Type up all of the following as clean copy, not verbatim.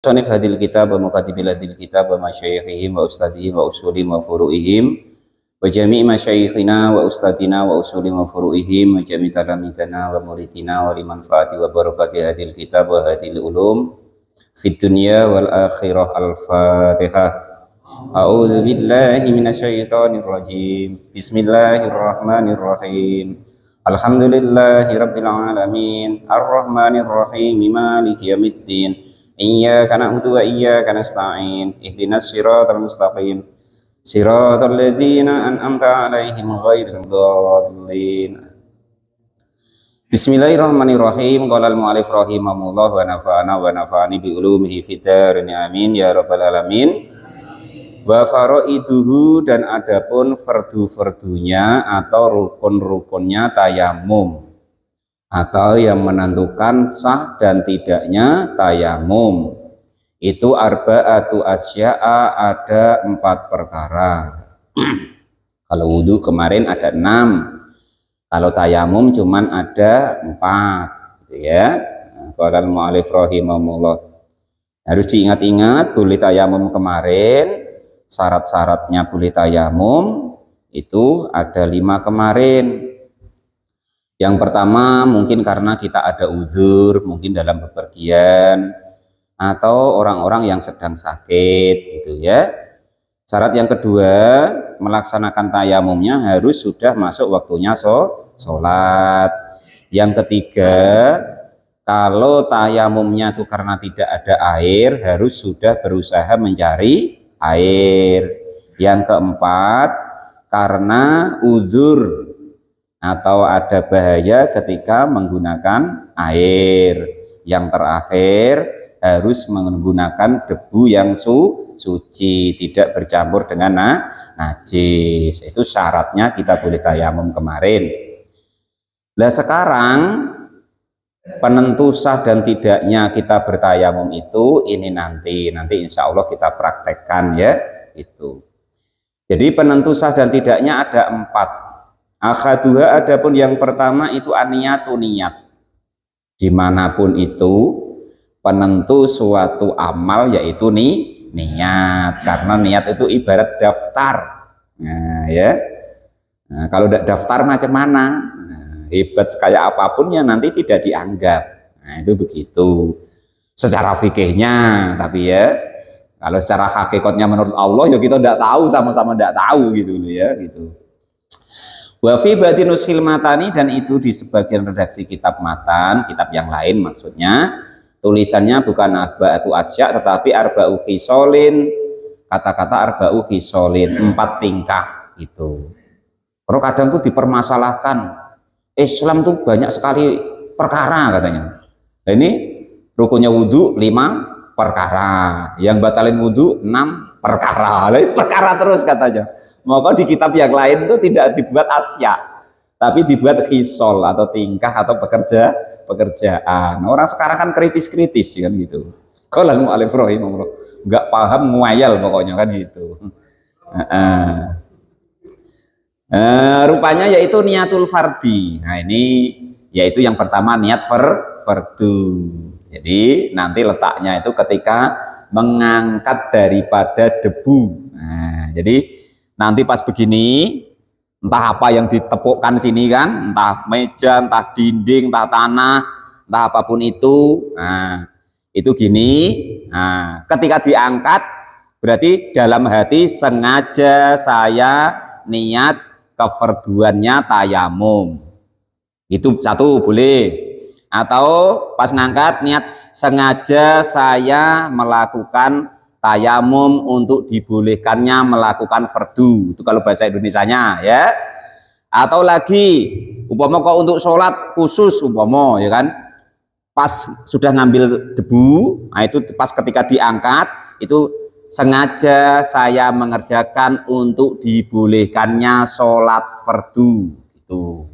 Sonif hadil kitab wa muqaddibil hadil kitab wa masyayikhihim wa ustadihim wa usulim wa furu'ihim wa jami' masyayikhina wa ustadina wa usulim wa furu'ihim wa jami' talamitana wa muridina wa limanfaati wa barakati hadil kitab wa hadil ulum fid dunya wal akhirah. Al-Fatihah. A'udzu billahi minasyaitonir rajim. Bismillahirrahmanirrahim. Alhamdulillahi rabbil alamin. Arrahmanir rahim. Maliki yaumiddin. Iyyaka na'budu wa iyyaka nasta'in. Ihdinas siratal mustaqim. Siratal ladzina an'amta 'alaihim ghairil dhalin. Bismillahirrahmanirrahim. Qala al-mu'allif rahimahullah wa nafa'ani bi ulumihi fid dharin amin ya rabbal alamin. Wa faraiduhu, dan adapun fardu-fardunya atau rukun-rukunnya tayamum, atau yang menentukan sah dan tidaknya tayamum, itu arba'atu asya'a, ada 4 perkara. Kalau wudhu kemarin ada 6, kalau tayamum cuman ada 4, gitu ya. Qala al-mu'allif rahimahullah. Harus diingat-ingat, boleh tayamum kemarin, syarat-syaratnya boleh tayamum itu ada 5 kemarin. Yang pertama mungkin karena kita ada uzur, mungkin dalam bepergian atau orang-orang yang sedang sakit, gitu ya. Syarat yang kedua, melaksanakan tayamumnya harus sudah masuk waktunya sholat. Yang ketiga, kalau tayamumnya itu karena tidak ada air, harus sudah berusaha mencari air. Yang keempat, karena uzur atau ada bahaya ketika menggunakan air. Yang terakhir, harus menggunakan debu yang suci, tidak bercampur dengan najis. Itu syaratnya kita boleh tayamum kemarin. Nah sekarang penentu sah dan tidaknya kita bertayamum itu ini nanti insya Allah kita praktekkan ya. Itu jadi penentu sah dan tidaknya ada 4. Akhaduha, adapun yang pertama itu aniyatu, niat. Dimanapun itu penentu suatu amal yaitu niat, karena niat itu ibarat daftar. Nah ya, kalau tidak daftar macam mana? Hebat kayak apapun ya nanti tidak dianggap. Nah itu begitu secara fikihnya, tapi ya kalau secara hakikatnya menurut Allah ya kita tidak tahu, sama-sama tidak tahu gitu ya gitu. Wa fi batinus khilmatani, dan itu di sebagian redaksi kitab matan, kitab yang lain maksudnya, tulisannya bukan arba'atu asya tetapi arba'u khisolin. Kata-kata arba'u khisolin, 4 tingkah itu. Kalau kadang tuh dipermasalahkan, Islam tuh banyak sekali perkara katanya. Nah, ini rukunnya wudhu 5 perkara, yang batalin wudhu 6 perkara. Nah, perkara terus katanya. Maka di kitab yang lain itu tidak dibuat asya, tapi dibuat khisol atau tingkah atau pekerjaan. Orang sekarang kan kritis-kritis kan gitu. Kalau al-mu'allif rahimahullah nggak paham nguayal pokoknya kan gitu. Rupanya yaitu niatul fardi. Nah ini yaitu yang pertama niat fardu. Jadi nanti letaknya itu ketika mengangkat daripada debu. Nah jadi nanti pas begini, entah apa yang ditepukkan sini kan, entah meja, entah dinding, entah tanah, entah apapun itu. Nah, itu gini. Nah, ketika diangkat berarti dalam hati sengaja saya niat kefarduannya tayamum. Itu 1 boleh. Atau pas ngangkat niat sengaja saya melakukan tayamum untuk dibolehkannya melakukan fardu. Itu kalau bahasa Indonesianya ya. Atau lagi umpama kok untuk sholat khusus umpama ya kan, pas sudah ngambil debu, nah itu pas ketika diangkat itu sengaja saya mengerjakan untuk dibolehkannya sholat fardu gitu.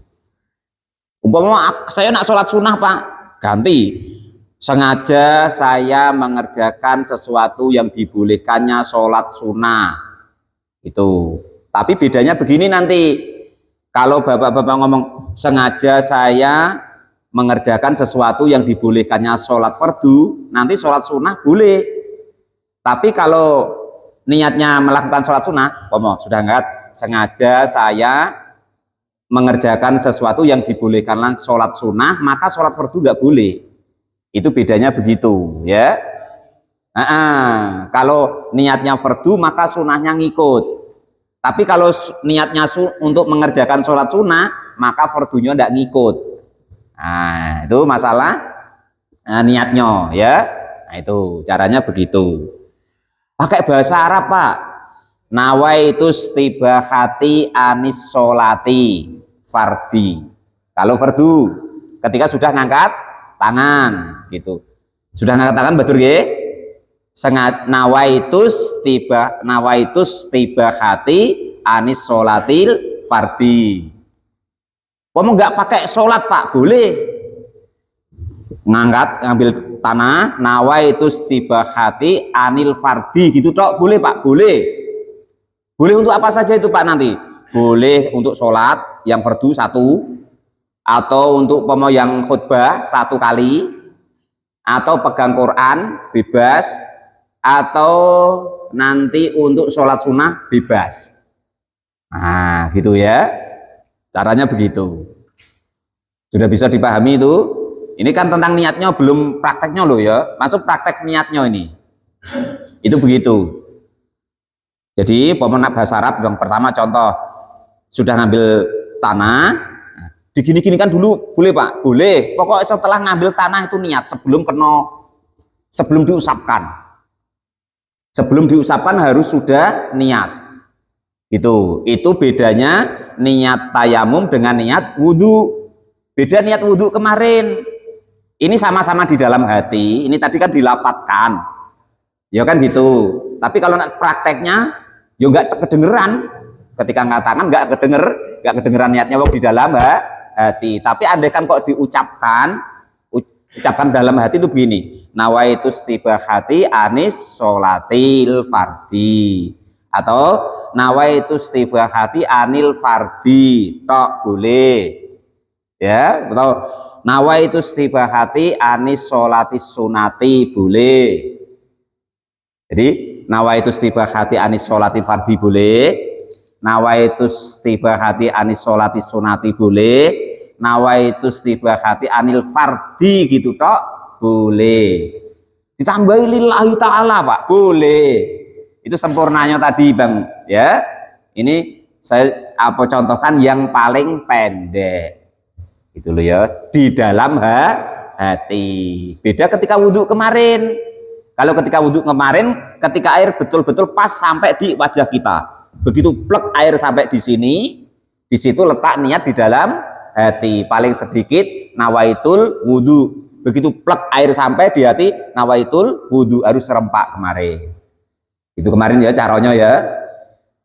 Umpama saya nak sholat sunnah Pak, ganti sengaja saya mengerjakan sesuatu yang dibolehkannya sholat sunnah itu. Tapi bedanya begini nanti, kalau bapak-bapak ngomong sengaja saya mengerjakan sesuatu yang dibolehkannya sholat fardu, nanti sholat sunnah boleh, Tapi kalau niatnya melakukan sholat sunnah, sudah enggak sengaja saya mengerjakan sesuatu yang dibolehkan sholat sunnah, maka sholat fardu nggak boleh. Itu bedanya begitu, ya. Kalau niatnya fardu maka sunnahnya ngikut. Tapi kalau niatnya untuk mengerjakan sholat sunnah, maka fardunya tidak ngikut. Nah, itu masalah niatnya, ya. Nah, itu caranya begitu. Pakai bahasa Arab, Pak. Nawaitu istibahati anis sholati fardi. Kalau fardu, ketika sudah ngangkat tangan, gitu. Sudah ngangkat tangan, betul ya? Nawaitu istibahati anis sholatil fardi. Kamu nggak pakai sholat, Pak, boleh. Ngambil tanah, nawaitu istibahati anil fardi, gitu tok, boleh, Pak, boleh. Boleh untuk apa saja itu, Pak, nanti? Boleh untuk sholat yang fardu satu, atau untuk yang khutbah satu kali, atau pegang Quran bebas, atau nanti untuk sholat sunnah bebas. Nah, gitu ya. Caranya begitu. Sudah bisa dipahami itu? Ini kan tentang niatnya, belum prakteknya loh ya. Masuk praktek niatnya ini. Itu begitu. Jadi pemenak bahasa Arab yang pertama contoh, sudah ngambil tanah, digini-ginikan dulu, boleh Pak? Boleh. Pokoknya setelah ngambil tanah itu niat sebelum diusapkan. Sebelum diusapkan harus sudah niat. Itu bedanya niat tayamum dengan niat wudhu. Beda niat wudhu kemarin. Ini sama-sama di dalam hati. Ini tadi kan dilafatkan. Ya kan gitu. Tapi kalau prakteknya ya nggak kedengeran, ketika ngatakan nggak kedengeran niatnya di dalam hati. Tapi andai kan kok ucapkan dalam hati itu begini, nawaitu istibahati anis sholatil fardi, atau nawaitu istibahati anil fardi, tok boleh, ya. Atau nawaitu istibahati anis sholatis sunati, boleh. Jadi nawaitu istibahati anis sholati fardi boleh, nawaitu istibahati anis sholati sunati boleh, nawaitu istibahati anil fardi gitu tok boleh. Ditambahi lillahi ta'ala, Pak, boleh. Itu sempurnanya tadi, Bang, ya. Ini saya contohkan yang paling pendek. Gitu loh ya, di dalam hati. Beda ketika wudhu kemarin. Kalau ketika wudhu kemarin, ketika air betul-betul pas sampai di wajah kita, begitu plek air sampai di sini, di situ letak niat di dalam hati. Paling sedikit nawaitul wudhu. Begitu plek air sampai di hati, nawaitul wudhu, harus serempak kemarin. Itu kemarin ya caranya ya.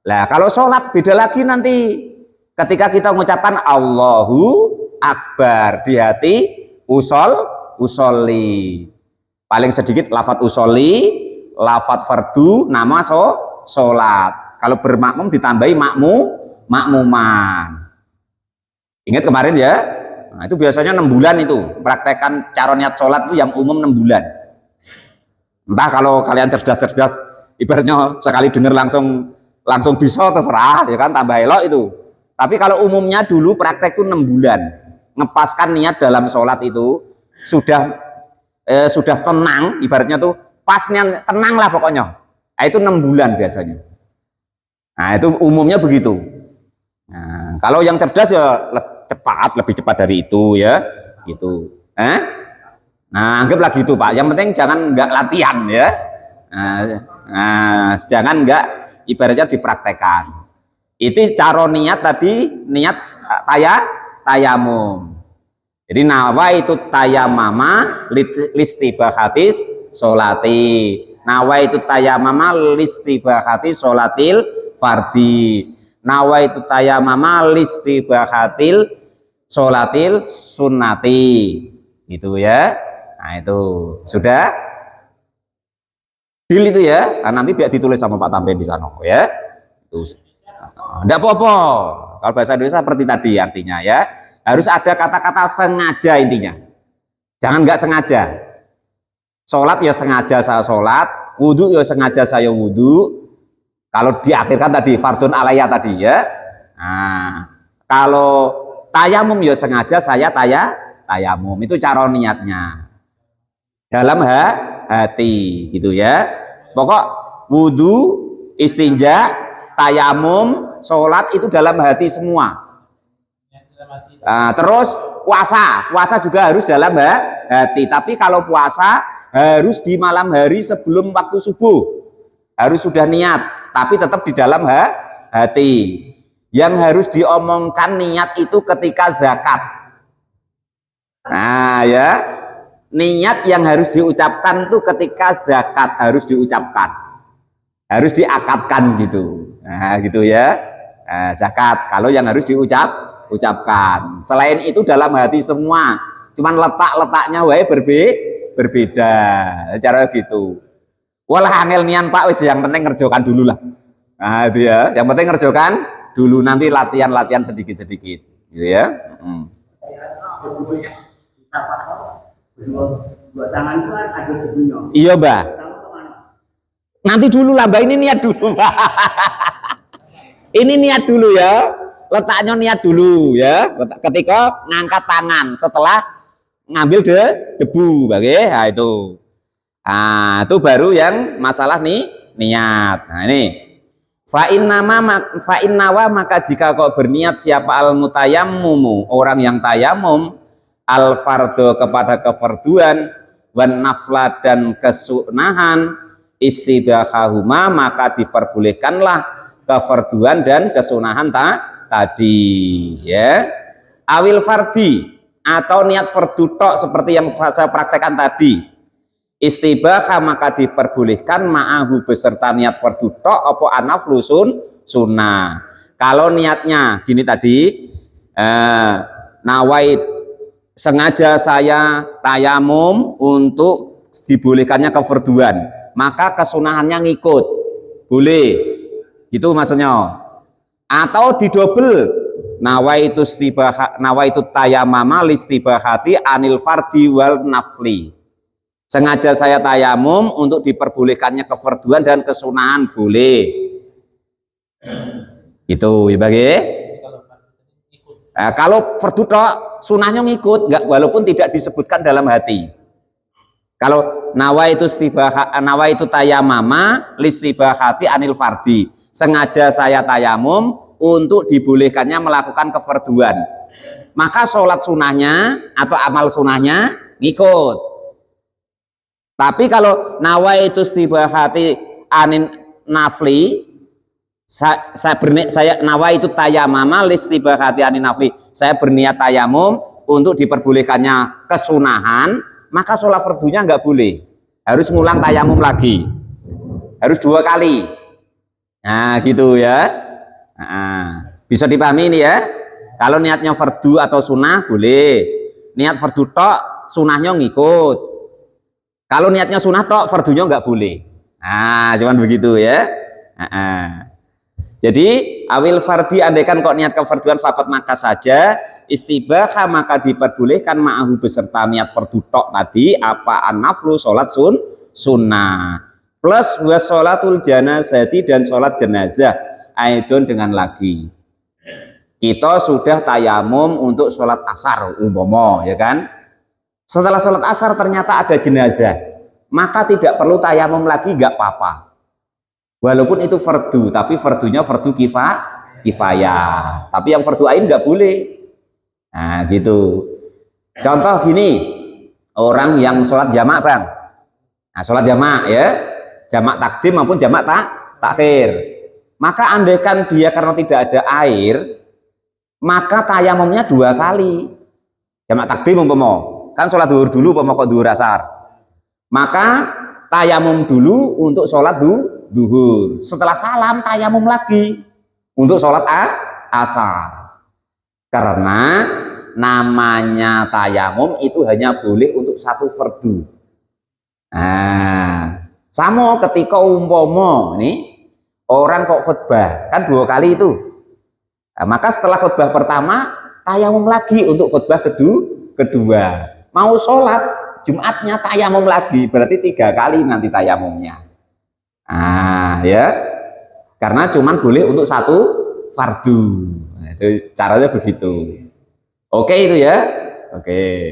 Nah, kalau sholat beda lagi nanti. Ketika kita mengucapkan Allahu Akbar, di hati usolli. Paling sedikit lafat usolli, lafat fardu, nama sholat. Kalau bermakmum ditambahi makmuman. Ingat kemarin ya. Nah, itu biasanya 6 bulan itu. Praktekkan cara niat sholat itu yang umum 6 bulan. Entah kalau kalian cerdas-cerdas, ibaratnya sekali dengar langsung bisa, terserah ya kan, tambah elok itu. Tapi kalau umumnya dulu praktek itu 6 bulan. Ngepaskan niat dalam sholat itu sudah tenang, ibaratnya tuh pasnya tenang lah pokoknya. Nah, itu 6 bulan biasanya. Nah, itu umumnya begitu. Nah, kalau yang cerdas ya lebih cepat dari itu ya, gitu. Nah, anggaplah gitu, Pak. Yang penting jangan nggak latihan ya. Jangan nggak ibaratnya dipraktekkan. Itu cara niat tadi, niat tayamum. Jadi nawaitu tayamama listibahatis sholati. Nawaitu tayamama listibahatis sholatil fardi. Nawaitu tayamama listibahatil sholatil sunnati. Gitu ya. Nah, itu sudah deal itu ya. Nah, nanti biar ditulis sama Pak Tamben di sana ya. Itu enggak apa-apa. Kalau bahasa Indonesia seperti tadi artinya ya. Harus ada kata-kata sengaja intinya. Jangan nggak sengaja. Sholat ya sengaja saya sholat, Wudhu ya sengaja saya wudhu. Kalau diakhirkan tadi fardun alaya tadi ya. Nah, kalau tayamum ya sengaja saya tayamum. Itu cara niatnya. Dalam hati gitu ya. Pokok wudhu, istinja, tayamum, sholat itu dalam hati semua. Nah, terus puasa juga harus dalam hati. Tapi kalau puasa harus di malam hari sebelum waktu subuh. Harus sudah niat, tapi tetap di dalam hati. Yang harus diomongkan niat itu ketika zakat. Nah ya, niat yang harus diucapkan itu ketika zakat harus diucapkan. Harus diakatkan gitu. Nah gitu ya. Nah, zakat kalau yang harus diucapkan. Selain itu dalam hati semua. Cuman letak-letaknya wae berbeda. Cara gitu. Walah angel nian Pak, wis yang penting ngerjakan dulu lah. Nah itu ya, yang penting ngerjakan dulu, nanti latihan sedikit-sedikit gitu ya. Iya Mbak. Nanti dulu lah Mbak, ini niat dulu. Ini niat dulu ya. Letaknya niat dulu ya. Ketika ngangkat tangan setelah ngambil debu, bagaimana? Nah itu. Nah, itu baru yang masalah nih niat. Nah, ini fa innawa maka jika kau berniat siapa al mutayammumu, orang yang tayamum, al fardo kepada kefarduan, wan nafla dan kesunahan, istibahahuma maka diperbolehkanlah kefarduan dan kesunahan tadi ya. Awil fardi atau niat fardu tok seperti yang saya praktekkan tadi. Istibahah maka diperbolehkan ma'ahu beserta niat fardu tok apa anaflu sunnah. Kalau niatnya gini tadi, nawait sengaja saya tayamum untuk dibolehkannya kefarduan, maka kesunahannya ngikut, boleh. Itu maksudnya. Atau didobel, nawaitu tayamama listibahati anil fardi wal nafli. Sengaja saya tayamum untuk diperbolehkannya kefarduan dan kesunahan, boleh. Itu ya bagi. Nah, kalau fardu tok sunahnya ngikut, enggak, walaupun tidak disebutkan dalam hati. Kalau nawaitu tayamama listibahati anil fardi. Sengaja saya tayamum untuk dibolehkannya melakukan kefarduan. Maka sholat sunahnya atau amal sunahnya ngikut. Tapi kalau nawaitu istibahati anin nafli, saya nawaitu tayamama listibahati anin nafli, saya berniat tayamum untuk diperbolehkannya kesunahan, maka sholat fardunya nggak boleh, harus ngulang tayamum lagi, harus 2 kali. Nah gitu ya. Nah, bisa dipahami ini ya. Kalau niatnya fardu atau sunnah boleh, niat fardu tok sunahnya ngikut. Kalau niatnya sunah tok, fardunya nggak boleh. Nah, cuman begitu ya. Jadi awil fardi andaikan kok niat kefarduan fakot maka saja istibahah maka diperbolehkan ma'ahu beserta niat fardu tok tadi apa an-naflu sholat sunnah plus wasolatul janazati dan sholat jenazah aidon dengan lagi. Kita sudah tayamum untuk sholat asar umpama ya kan. Setelah sholat asar ternyata ada jenazah, maka tidak perlu tayamum lagi, nggak apa-apa. Walaupun itu fardu, tapi fardunya fardu kifayah. Tapi yang fardu ain nggak boleh. Nah gitu. Contoh gini, orang yang sholat jamak bang. Nah sholat jamak ya, jamak takdim maupun jamak takhir. Maka andaikan dia karena tidak ada air, maka tayamumnya 2 kali. Jamak takdim umpama. Kan sholat duhur dulu pokok duhur asar, maka tayamum dulu untuk sholat duhur, setelah salam tayamum lagi untuk sholat asar, karena namanya tayamum itu hanya boleh untuk 1 fardu. Nah sama ketika umpama nih orang kok khutbah kan 2 kali itu, nah, maka setelah khutbah pertama tayamum lagi untuk khutbah kedua. Mau sholat Jumatnya tayamum lagi, berarti 3 kali nanti tayamumnya. Ya, karena cuman boleh untuk satu fardu. Nah, itu caranya begitu. Oke itu ya. Oke.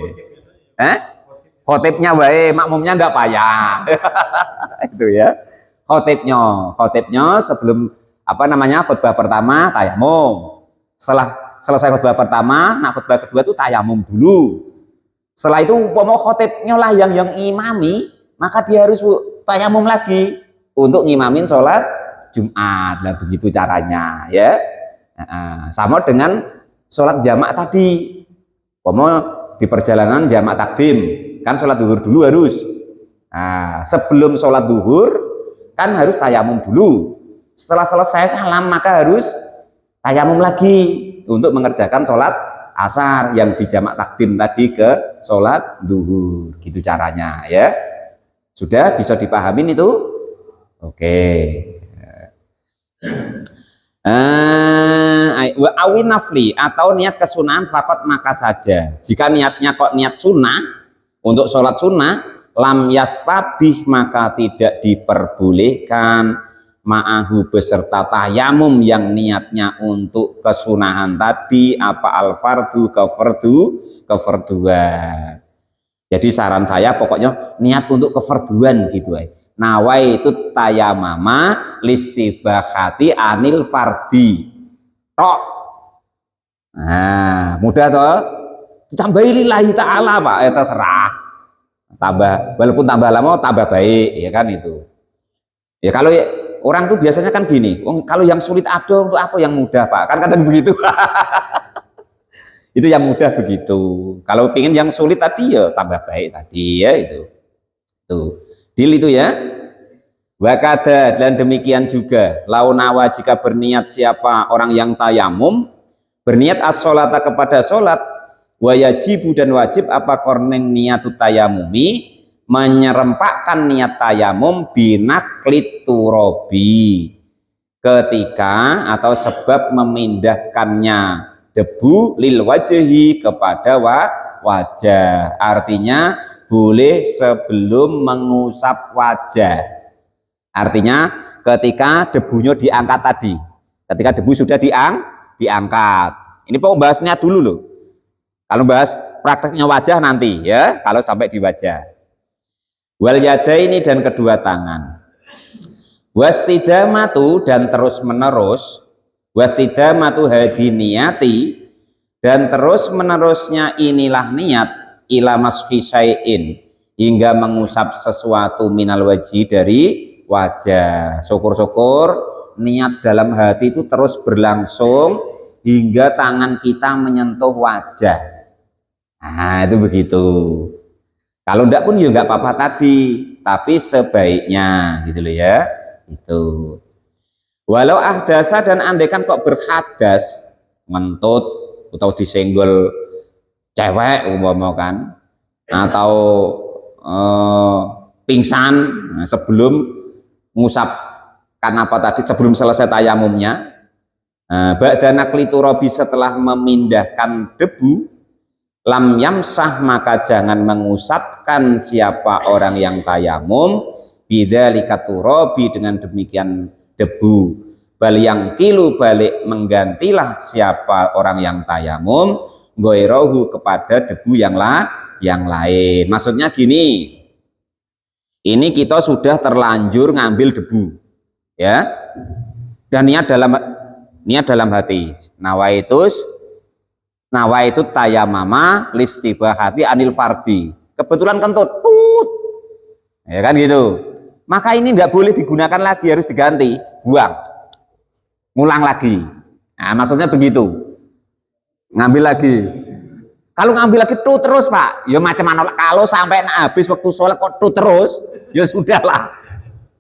Khotibnya baik, makmumnya nggak payah. Itu ya. Khotibnya sebelum khutbah pertama tayamum. Setelah selesai khutbah pertama, nah khutbah kedua itu tayamum dulu. Setelah itu umpama khotibnya lah yang imami, maka dia harus tayamum lagi untuk ngimamin sholat Jumat. Nah begitu caranya ya. Sama dengan sholat jamak tadi. Umpama di perjalanan jamak takdim, kan sholat duhur dulu harus. Nah, sebelum sholat duhur kan harus tayamum dulu. Setelah selesai salam maka harus tayamum lagi untuk mengerjakan sholat asar yang di jamak takdim tadi ke sholat duhur. Gitu caranya ya. Sudah bisa dipahamin itu? Oke. Awin nafli atau niat kesunahan fakot maka saja. Jika niatnya kok niat sunnah untuk sholat sunnah, lam yastabih maka tidak diperbolehkan ma'ahu beserta tayamum yang niatnya untuk kesunahan tadi apa al-fardu kefarduan. Jadi saran saya pokoknya niat untuk kefarduan gitu ya. Nawaitu tayamama listibahati anil fardi tok. Nah mudah toh, ditambahi lillahi ta'ala pak, terserah tambah, walaupun tambah lama tambah baik ya kan itu ya. Kalau orang tuh biasanya kan gini, kalau yang sulit ada untuk apa yang mudah pak, kan kadang begitu. Itu yang mudah begitu. Kalau pingin yang sulit tadi ya tambah baik tadi ya itu tuh deal itu ya. Wakada dan demikian juga launawa jika berniat siapa orang yang tayamum berniat as-sholata kepada sholat wajibu dan wajib apa korneng niatut tayamumi menyerempakkan niat tayamum binaklit turobi ketika atau sebab memindahkannya debu lil wajhi kepada wajah. Artinya boleh sebelum mengusap wajah. Artinya ketika debunya diangkat tadi, ketika debu sudah diangkat. Ini Pak bahas niat dulu loh. Kalau bahas prakteknya wajah nanti ya, kalau sampai di wajah. Wal yadaini dan kedua tangan. Wastidamatu dan terus menerus. Wastidamatu hadiniyati dan terus menerusnya inilah niat ila masfi syai'in hingga mengusap sesuatu minal wajhi dari wajah. Syukur-syukur niat dalam hati itu terus berlangsung hingga tangan kita menyentuh wajah. Nah itu begitu. Kalau enggak pun ya enggak apa-apa tadi, tapi sebaiknya gitu loh ya. Itu. Walau ahdasa dan andaikan kok berhadas, ngentut atau disenggol cewek umpama kan, atau pingsan sebelum ngusapkan apa tadi, sebelum selesai tayamumnya, ba'da nakli turabi setelah memindahkan debu, lam yamsah maka jangan mengusapkan siapa orang yang tayamum bidzalika turabi dengan demikian debu, bal yang kilu balik menggantilah siapa orang yang tayamum goirohu kepada debu yang lain. Maksudnya gini, ini kita sudah terlanjur ngambil debu ya, dan niat dalam hati nawaitu tayamama listibahati anil fardi, kebetulan kentut tut ya kan gitu, maka ini tidak boleh digunakan lagi, harus diganti, buang, ngulang lagi. Nah maksudnya begitu, ngambil lagi. Kalau ngambil lagi tuh terus pak, ya macam mana kalau sampai habis waktu sholat kok tuh terus, ya sudahlah.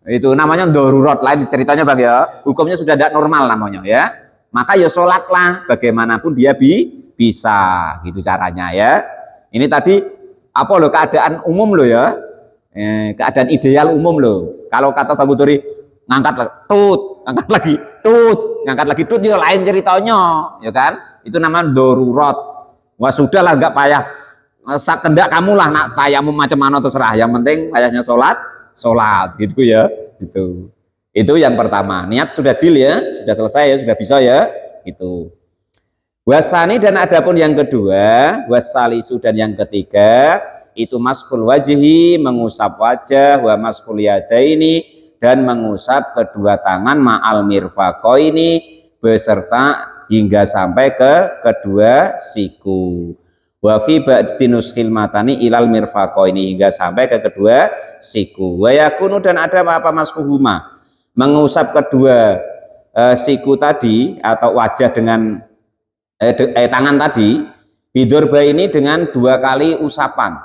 Itu namanya darurat, lain ceritanya bang ya. Hukumnya sudah tidak normal namanya ya. Maka ya sholatlah, bagaimanapun dia bisa, gitu caranya ya. Ini tadi apa loh, keadaan umum loh ya, keadaan ideal umum loh. Kalau kata Bang Uturi ngangkat tut, ngangkat lagi tut, ngangkat lagi tut, ya lain ceritanya, ya kan? Itu namanya darurat. Wah sudahlah, nggak payah sekendak kamu lah nak tayamum macam mana terserah, yang penting payahnya sholat gitu ya gitu. Itu yang pertama. Niat sudah deal ya, sudah selesai ya, sudah bisa ya. Itu. Wasani dan adapun yang kedua, wasalisu dan yang ketiga, itu maskul wajhi, mengusap wajah, wa maskul yadaini, dan mengusap kedua tangan ma'al mirfaqaini, beserta hingga sampai ke kedua siku. Wa fi ba'dinus khilmatani ilal mirfaqaini, hingga sampai ke kedua siku. Wa yakunu dan ada apa maskuhuma, mengusap kedua siku tadi atau wajah dengan tangan tadi, bidurba ini dengan 2 kali usapan.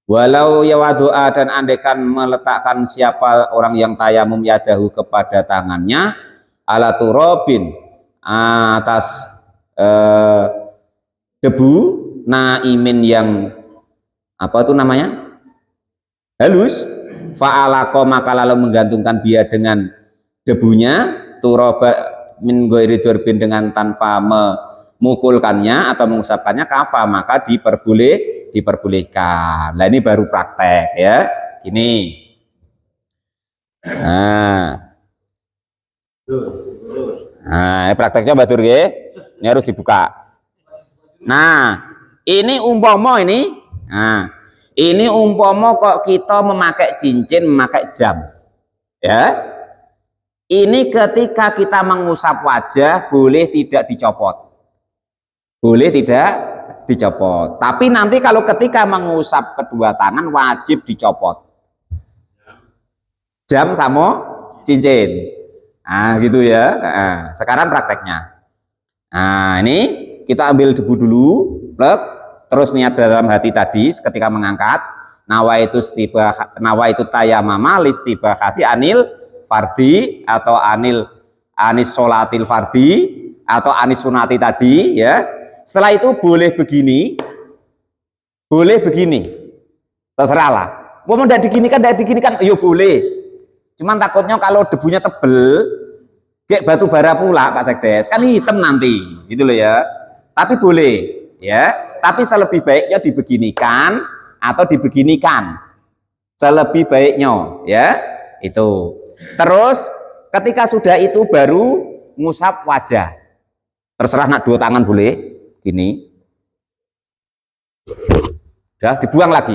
Walau yawadu'a, dan andekan meletakkan siapa orang yang tayamum yadahu kepada tangannya ala turobin, atas debu naimin yang apa itu namanya, halus, fa'alaqo, maka lalu menggantungkan dia dengan debunya, turoba min ghairi durbin, dengan tanpa memukulkannya atau mengusapkannya, kafa, maka diperbolehkan. Nah ini baru praktek ya, gini. Nah, prakteknya batur ya, ini harus dibuka. Nah ini umpama ini, nah ini umpama kok kita memakai cincin, memakai jam ya, ini ketika kita mengusap wajah boleh tidak dicopot, boleh tidak dicopot. Tapi nanti kalau ketika mengusap kedua tangan wajib dicopot jam sama cincin. Nah gitu ya. Nah, sekarang prakteknya. Nah ini kita ambil debu dulu, plek, terus niat dalam hati tadi ketika mengangkat, nawaitu tayamama listibahati anil fardi, atau anis sholatil fardi, atau anis sunati tadi ya. Setelah itu boleh begini, terserahlah. Mau tidak diginikan, yuk boleh. Cuman takutnya kalau debunya tebel, kayak batu bara pula Pak Sekdes, kan hitam nanti, gitu loh ya. Tapi boleh ya, tapi selebih baiknya dibeginikan atau dibeginikan, selebih baiknya ya itu. Terus ketika sudah itu baru ngusap wajah, terserah nak 2 tangan boleh gini, udah dibuang lagi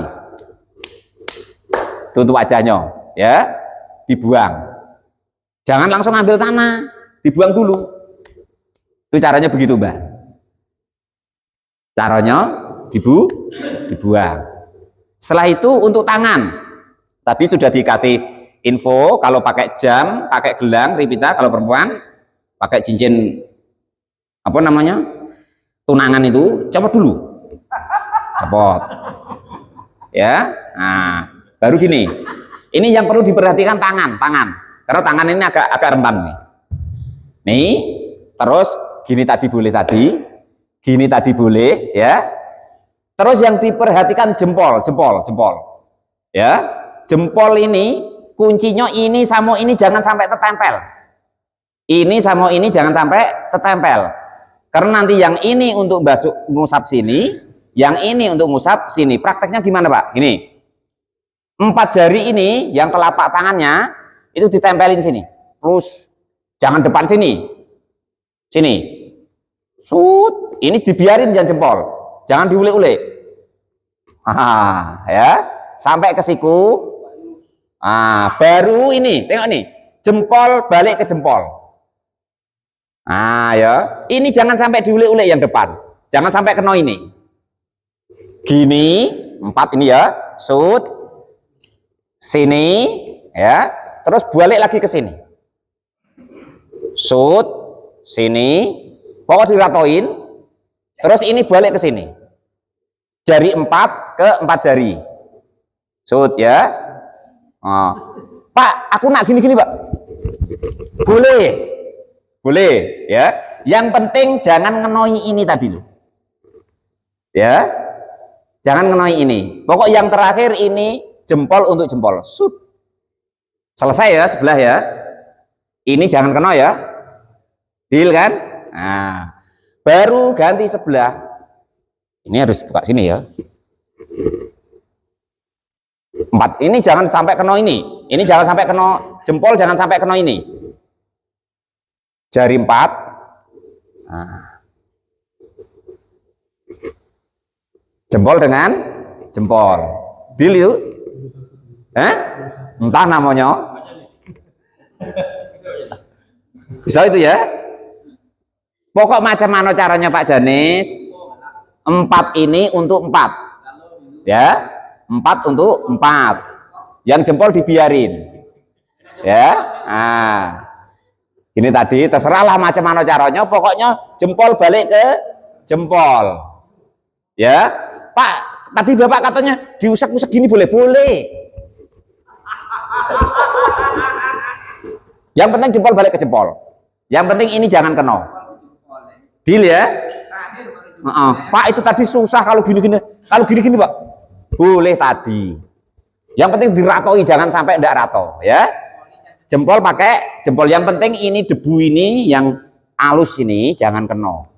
tutup wajahnya ya, dibuang, jangan langsung ambil tanah, dibuang dulu. Itu caranya begitu Mbak, caranya dibuang. Setelah itu untuk tangan tadi sudah dikasih info, kalau pakai jam, pakai gelang, Ripita kalau perempuan pakai cincin apa namanya, tunangan itu copot dulu, copot ya. Nah baru gini, ini yang perlu diperhatikan tangan, karena tangan ini agak rentan nih. Terus gini tadi boleh, gini tadi boleh ya. Terus yang diperhatikan jempol ya, jempol ini kuncinya, ini sama ini jangan sampai tertempel, ini sama ini jangan sampai tertempel, karena nanti yang ini untuk ngusap sini, yang ini untuk ngusap sini. Prakteknya gimana Pak? Gini, 4 jari ini yang telapak tangannya itu ditempelin sini, plus jangan depan sini, sut, ini dibiarin jangan jempol, jangan diulek-ulek, ya, sampai ke siku. Baru ini, tengok nih, jempol balik ke jempol. Ya, ini jangan sampai diulek-ulek yang depan, jangan sampai kena ini. Gini, 4 ini ya, sut, sini ya, terus balik lagi ke sini, sut, sini, pokok diratoin, terus ini balik ke sini, jari 4 ke 4 jari, sut ya. Pak, aku nak gini-gini Pak, boleh ya, yang penting jangan ngenoi ini tadi loh ya, jangan ngenoi ini. Pokok yang terakhir ini jempol untuk jempol, sut, selesai ya sebelah ya, ini jangan kena ya, deal kan. Nah baru ganti sebelah, ini harus buka sini ya, 4 ini jangan sampai kena ini jangan sampai kena jempol, jangan sampai kena ini jari 4. Nah. Jempol dengan jempol deal yuk. Entah namanya bisa itu ya. Pokok macam mana caranya Pak Janis, 4 ini untuk 4 ya, 4 untuk 4, yang jempol dibiarin ya. Nah ini tadi terserahlah macam mana caranya, pokoknya jempol balik ke jempol ya. Pak tadi Bapak katanya diusek-usek gini boleh yang penting jempol balik ke jempol, yang penting ini jangan kena deal ya. Pak itu tadi susah kalau gini-gini, Pak boleh tadi, yang penting diratoi, jangan sampai ndak rato ya. Jempol pakai jempol, yang penting ini debu ini yang halus ini jangan kena,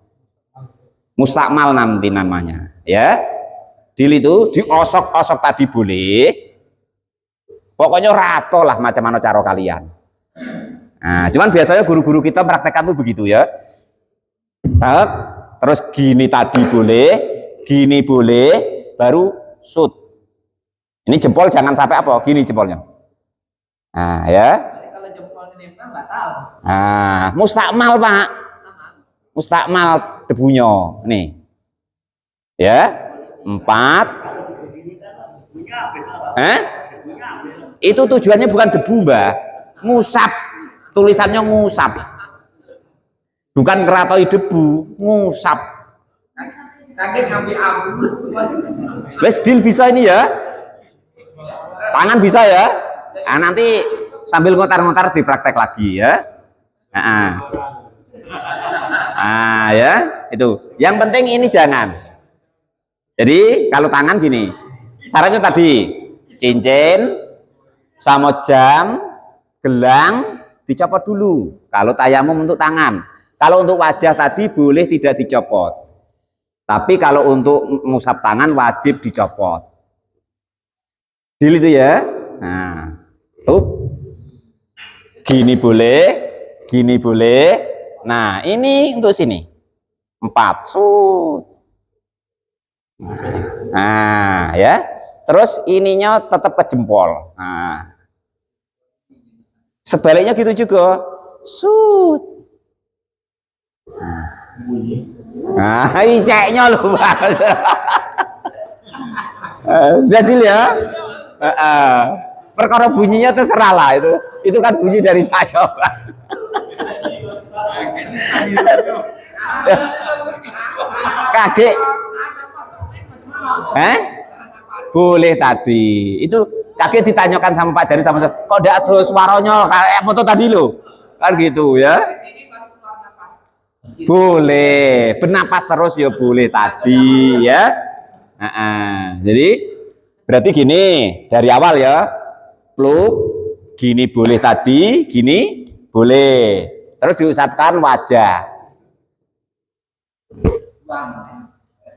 mustakmal nanti namanya ya. Deal itu diosok-osok tadi boleh, pokoknya rato lah macam mana cara kalian. Nah cuman biasanya guru-guru kita praktekkan tuh begitu ya. Terus gini tadi boleh, gini boleh, baru shoot. Ini jempol jangan sampai apa, gini jempolnya. Nah ya. Kalau jempol ini batal. Nah, mustakmal Pak, mustakmal debunya nih. Ya, 4. Itu tujuannya bukan debu Mbak, ngusap, tulisannya ngusap. Bukan keratoi debu, ngusap. Kaget ngambil abu. Wes deal bisa ini ya. Tangan bisa ya. Nah, nanti sambil ngotar-ngotar dipraktek lagi ya. Ya, itu. Yang penting ini jangan. Jadi kalau tangan gini. Syaratnya tadi cincin sama jam, gelang dicopot dulu. Kalau tayamum untuk tangan. Kalau untuk wajah tadi boleh tidak dicopot. Tapi kalau untuk ngusap tangan wajib dicopot. Deal itu ya. Nah, tuh. Gini boleh, gini boleh. Nah, ini untuk sini. 4. Nah, ya. Terus ininya tetap ke jempol. Nah. Sebaliknya gitu juga. Nah, ceknya loh Bang. Jadi ya, perkara bunyinya terserah lah itu. Itu kan bunyi dari saya. Kaget. Boleh tadi. Itu kaget ditanyakan sama Pak Jari sama saya. Kok tidak ada suaranya kayak foto tadi loh. Kan gitu ya. Boleh, bernapas terus ya boleh tadi ya. Jadi berarti gini dari awal ya, pluk, gini boleh tadi, gini boleh. Terus diusapkan wajah,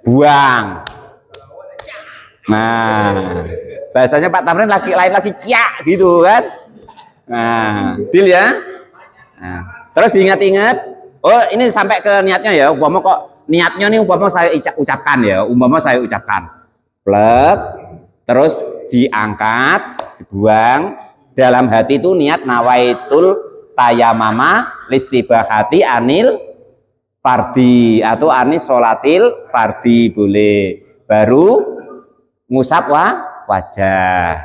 buang. Nah, bahasanya Pak Tamrin lain lagi ciak gitu kan. Nah, deal ya. Nah, terus diingat-ingat. Oh ini sampai ke niatnya ya, umpama kok niatnya nih umpama saya ucapkan ya, umpama saya ucapkan plek, terus diangkat, dibuang, dalam hati itu niat nawaitul tayamama listibahati anil fardi atau anis sholatil fardi boleh, baru ngusap wajah.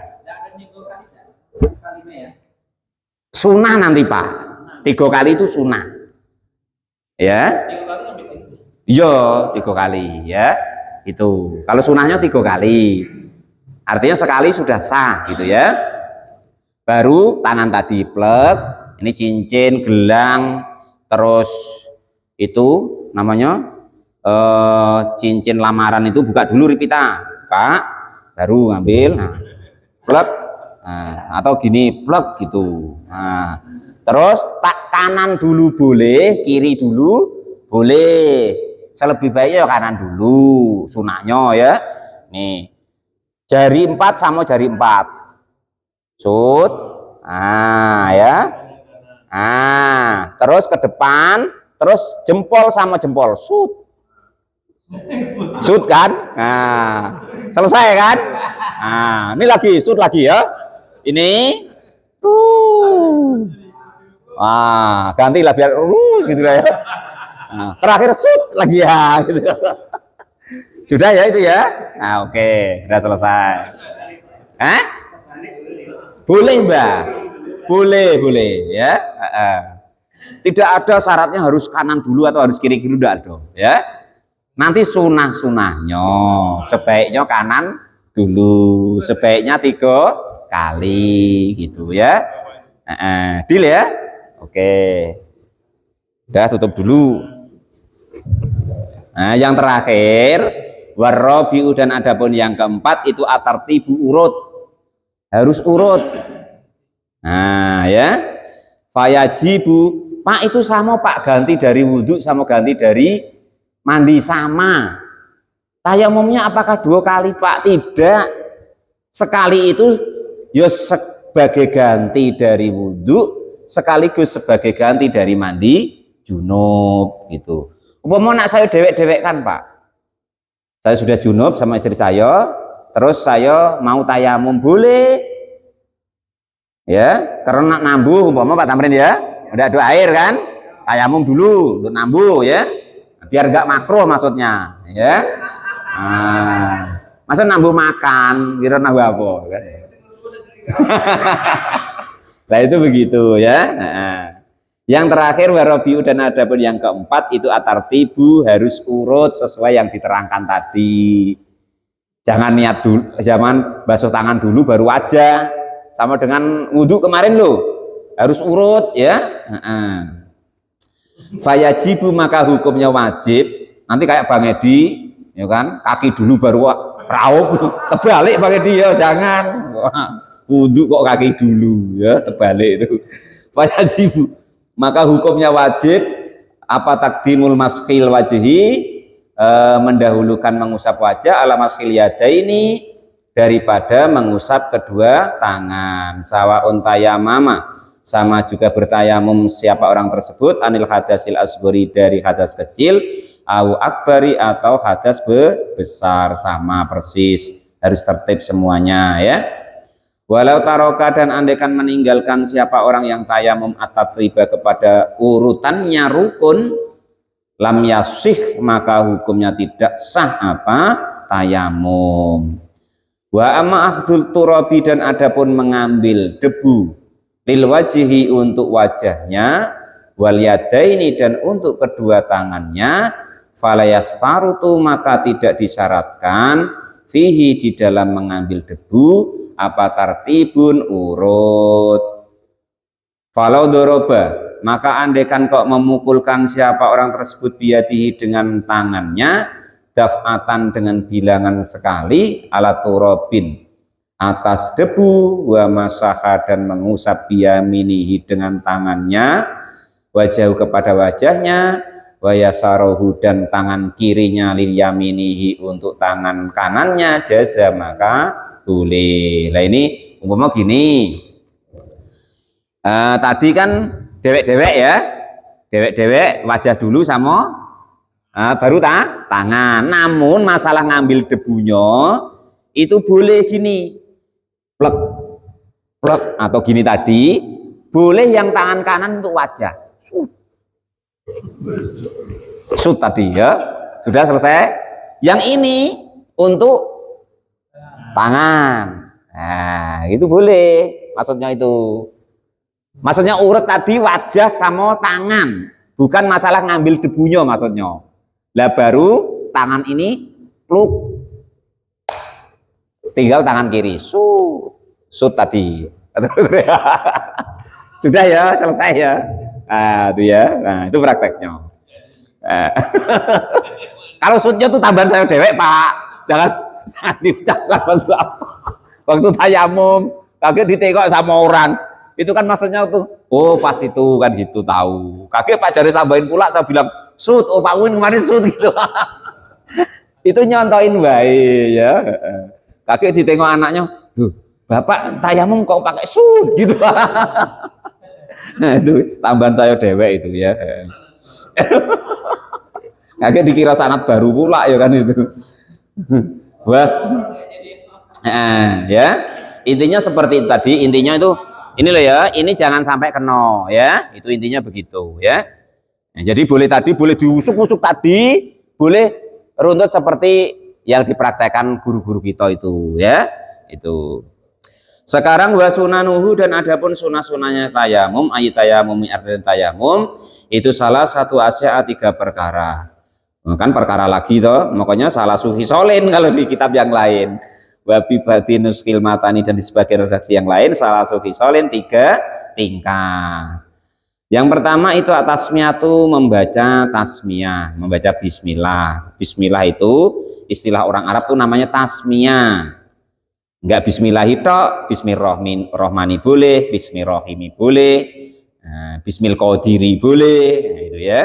Sunnah nanti Pak, 3 kali itu sunnah. Ya, iya 3 kali ya. Itu kalau sunahnya 3 kali, artinya sekali sudah sah gitu ya. Baru tangan tadi plek, ini cincin, gelang, terus itu namanya cincin lamaran itu buka dulu Ripita, Pak, baru ngambil, nah, plek, nah, atau gini plek gitu. Nah, terus tak kanan dulu boleh, kiri dulu boleh. Selebih baiknya ya kanan dulu, sunahnya ya. Nih, jari 4 sama jari 4. Sud. Ya. Terus ke depan, terus jempol sama jempol. Sud. Sud kan? Selesai kan? Ini lagi sud lagi ya. Ini gantilah biar gitu lah ya. Terakhir sud lagi ya gitu. Sudah ya itu ya. Oke, sudah selesai. Boleh Mbak, boleh ya. Tidak ada syaratnya harus kanan dulu atau harus kiri dulu, tidak ada ya. Nanti sunahnya sebaiknya kanan dulu, sebaiknya 3 kali gitu ya. Deal ya. Oke, udah tutup dulu. Yang terakhir warabi'u, dan adapun yang keempat itu atartibu, urut, harus urut. Ya, fayajibu, Pak itu sama Pak, ganti dari wudhu sama ganti dari mandi sama. Tayamumnya apakah 2 kali Pak? Tidak, sekali itu ya sebagai ganti dari wudhu sekaligus sebagai ganti dari mandi junub gitu. Umpama nak saya dewek-dewek kan Pak, saya sudah junub sama istri saya, terus saya mau tayamum, boleh ya, karena nambuh umpama Pak Tamrin ya, udah ada air kan, tayamum dulu untuk nambuh ya, biar gak makruh maksudnya ya. Masa nambuh makan, kira nambuh apa kan? Nah itu begitu ya. Yang terakhir warabi'u, dan adapun yang keempat itu atartibu, harus urut sesuai yang diterangkan tadi. Jangan niat dulu, jangan basuh tangan dulu baru wajah, sama dengan wudhu kemarin loh, harus urut ya. Fayajibu, maka hukumnya wajib. Nanti kayak Bang Edi ya kan, kaki dulu baru raup, terbalik Bang Edi ya, jangan wudhu kok kaki dulu ya, terbalik itu. Fayajibu, maka hukumnya wajib apa takdimul maskil wajhi, mendahulukan mengusap wajah, ala maskil yadaini, daripada mengusap kedua tangan. Sawaun tayamama, sama juga bertayamum siapa orang tersebut, anil hadasil asghari, dari hadas kecil, au akbari, atau hadas besar, sama persis, harus tertib semuanya ya. Walau taroka, dan andaikan meninggalkan siapa orang yang tayamum atatriba, kepada urutannya rukun, lam yasih, maka hukumnya tidak sah apa tayamum. Wa amma akhdul turabi, dan adapun mengambil debu, lil wajihi, untuk wajahnya, wal yadaini, dan untuk kedua tangannya, falayastarutu, maka tidak disyaratkan, fihi, di dalam mengambil debu, apa tartibun, urut. Falau doroba, maka andaikan kok memukulkan siapa orang tersebut biyadihi, dengan tangannya, daf'atan, dengan bilangan sekali, ala turabin, atas debu, wa masaha, dan mengusap biyaminihi, dengan tangannya, wajahu, kepada wajahnya, wa yasarohu, dan tangan kirinya, lil yaminihi, untuk tangan kanannya, jaza, maka boleh. Nah ini umpama gini, tadi kan dewek-dewek ya, dewek-dewek wajah dulu sama baru tangan. Namun masalah ngambil debunya itu boleh gini, plek plek, atau gini tadi, boleh yang tangan kanan untuk wajah, sud tadi ya, sudah selesai. Yang ini untuk tangan, itu boleh, maksudnya itu. Maksudnya urut tadi wajah sama tangan, bukan masalah ngambil debunya maksudnya. Lah baru tangan ini pluk, tinggal tangan kiri, sud tadi. Sudah ya, selesai ya. Itu ya, itu prakteknya. Kalau sudnya tuh tambahan saya dewek Pak, jangan diucapkan waktu tayamum, kaget ditengok sama orang, itu kan maksudnya tuh, oh pas itu kan gitu, tahu kaget Pak Jari tambahin pula, saya bilang sud, oh Pak Win kemarin sud gitu. Itu nyontoin baik ya, kaget ditengok anaknya, Bapak tayamum kok pakai sud gitu. Nah itu tambahan saya dewek itu ya. Kaget dikira sanat baru pula ya kan itu. Wah, ya intinya seperti itu tadi. Intinya itu ini loh ya, ini jangan sampai kena ya. Itu intinya begitu ya. Nah, jadi boleh tadi boleh diusuk-usuk tadi, boleh runtut seperti yang dipraktekkan guru-guru kita itu ya. Itu. Sekarang wasunanuhu dan adapun sunah-sunahnya tayamum, ayat tayamum artinya tayamum itu salah satu asya tiga perkara. Kan perkara lagi toh, makanya salah suhi solin kalau di kitab yang lain. Wabi batinus kilmatani dan di sebagian redaksi yang lain salah suhi solin tiga tingkat. Yang pertama itu tasmiyatu membaca tasmiyah, membaca bismillah. Bismillah itu istilah orang Arab tuh namanya tasmiyah. Enggak bismillahi tok, bismillahirrahmani boleh, bismillahirrahimi boleh, bismillahirrahmanirrahim boleh, nah, itu ya,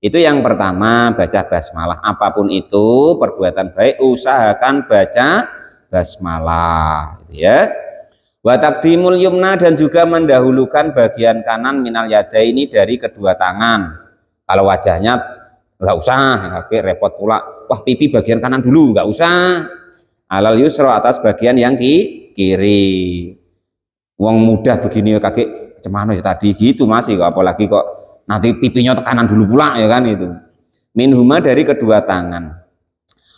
itu yang pertama baca basmalah. Apapun itu perbuatan baik usahakan baca basmalah, gitu ya. Wa taqdimul yumna dan juga mendahulukan bagian kanan minal yadaini dari kedua tangan. Kalau wajahnya nggak usah, repot pula. Wah pipi bagian kanan dulu, nggak usah. Alal yusro atas bagian yang kiri. Wong mudah begini kakek cemano ya tadi gitu masih kok, apalagi kok nanti pipinya tekanan dulu pula ya kan itu. Minhuma dari kedua tangan.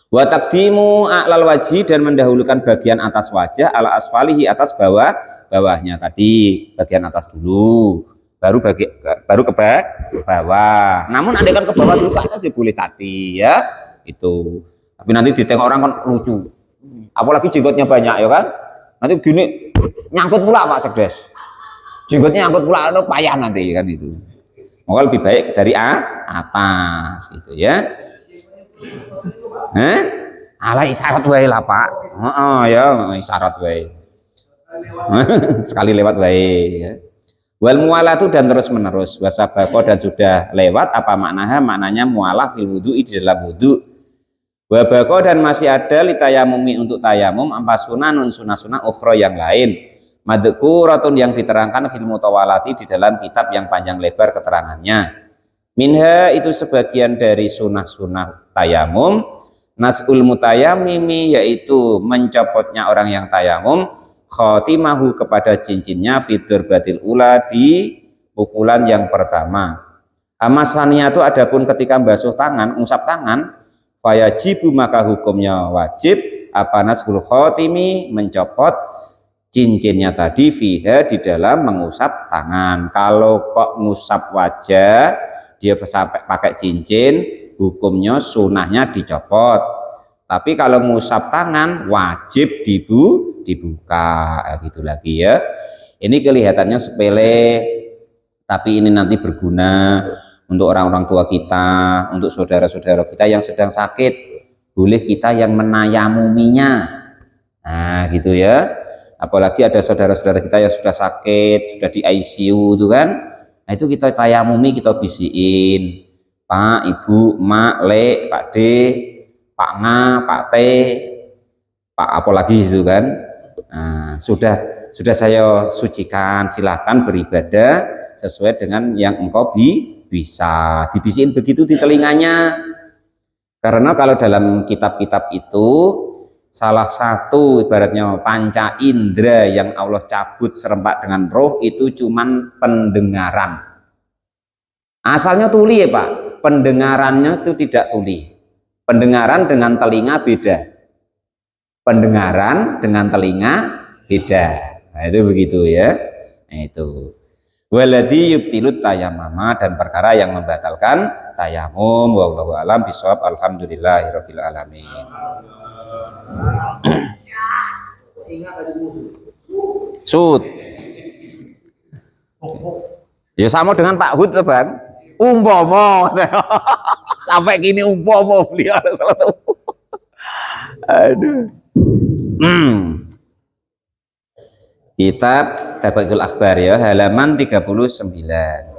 Wa taqdimu a'lal wajhi dan mendahulukan bagian atas wajah ala asfalihi atas bawahnya tadi, bagian atas dulu. Baru ke bawah. Namun andaikan ke bawah dulu ke atas ya boleh tadi ya. Itu. Tapi nanti ditengok orang kan lucu. Apalagi jenggotnya banyak ya kan, nanti gini nyangkut pula Pak Sekdes, jenggotnya nyangkut pula, itu payah nanti kan itu. Maka lebih baik dari atas gitu ya. Ala isyarat wae lah Pak. Ya isyarat wae. Sekali lewat wae ya. Wal mualatu dan terus menerus, wasabaqo dan sudah lewat apa maknanya mualah fil wudu'i di dalam wudu. Wabako dan masih ada litayamumi untuk tayamum ampa sunanun sunah-sunah ukhra yang lain madkuratun yang diterangkan fil mutawalati di dalam kitab yang panjang lebar keterangannya. Minha itu sebagian dari sunah-sunah tayamum nas'ul mutayamimi yaitu mencopotnya orang yang tayamum khotimahu kepada cincinnya fitur batil ula di pukulan yang pertama. Amasannya itu adapun ketika basuh tangan, ngusap tangan fayajibu maka hukumnya wajib apa nasbul khotimi mencopot cincinnya tadi fiha di dalam mengusap tangan. Kalau kok ngusap wajah dia sampai pakai cincin hukumnya sunahnya dicopot, tapi kalau ngusap tangan wajib dibuka gitu lagi ya. Ini kelihatannya sepele tapi ini nanti berguna untuk orang-orang tua kita, untuk saudara-saudara kita yang sedang sakit, boleh kita yang menayamuminya. Nah, gitu ya. Apalagi ada saudara-saudara kita yang sudah sakit, sudah di ICU itu kan. Nah, itu kita tayamumi, kita bisiin. Pak, Ibu, Mak, Le, Pak D, Pak Nga, Pak T, Pak apalagi itu kan. Nah, sudah saya sucikan, silakan beribadah sesuai dengan yang engkau bisa dibisiin begitu di telinganya. Karena kalau dalam kitab-kitab itu salah satu ibaratnya panca indera yang Allah cabut serempak dengan roh itu cuman pendengaran. Asalnya tuli ya Pak, pendengarannya itu tidak tuli. Pendengaran dengan telinga beda. Pendengaran dengan telinga beda. Nah, itu begitu ya. Nah, itu. Waladhi yubtilut tayamama dan perkara yang membatalkan tayamum. Wallahu a'lam bishawab. Alhamdulillahirabbil alamin. Sud. Ya sama dengan Pak Hud tuh Bang. Umpama sampai gini umpama beliau salah tahu. Aduh. Kitab Taqwatul Akhbar ya halaman 39.